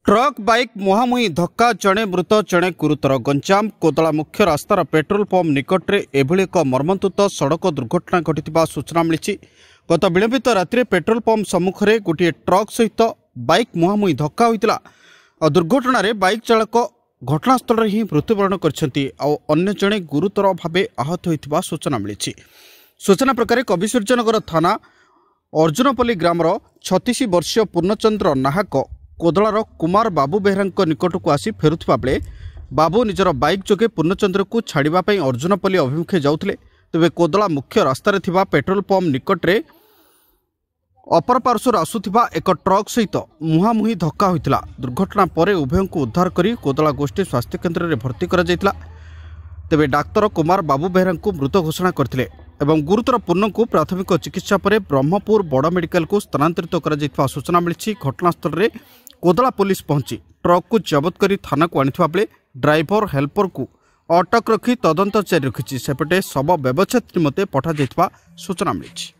Truck bike मुहांमुही धक्का जड़े मृत जड़े गुरुतर। गंजाम कोदला मुख्य रास्तार पेट्रोल पंप निकट में एभली एक मर्मन्तुत सड़क दुर्घटना घटी सूचना मिली। गत विलंबित राति पेट्रोल पंप सम्मुख में गोटे ट्रक सहित बाइक मुहांमुही धक्का होता। दुर्घटना बाइक चालक घटनास्थल ही मृत्युवरण कर जड़े गुरुतर भाव आहत होता सूचना मिली। सूचना प्रकार कविसूर्यनगर थाना अर्जुनपल्ली ग्रामर 36 वर्षीय पूर्णचंद्र नाहक कोदलार कुमार बाबू बेहरा निकट को आसी फेरुवा बेले बाबू निजर बाइक जोगे पूर्णचंद्र को छाड़ापी अर्जुनपल्ली अभिमुखे जाउथिले। तेबे कोदला मुख्य रास्तार थिबा पेट्रोल पंप निकट में अपर पार्श्वर आसुथिबा एक ट्रक सहित मुहांमुही धक्का होइतिला। दुर्घटना पर उभयों को उद्धार करी कोदला गोष्ठी स्वास्थ्य केन्द्र में भर्ती करा जायतिला। तेबे डाक्तर कुमार बाबू बेहरा को मृत घोषणा करथिले एवं गुरुतर पूर्ण को प्राथमिक चिकित्सा पर ब्रह्मपुर बड़ मेडिकल को स्थानांतरित कर सूचना मिली। घटनास्थल में कोदला पुलिस पहुंची ट्रक को जबत कर थाना को आनी बेले ड्राइवर हेल्पर को अटक रखी तदंत जारी रखी। सेपटे शव व्यवच्छेद निमंते पठा सूचना मिली।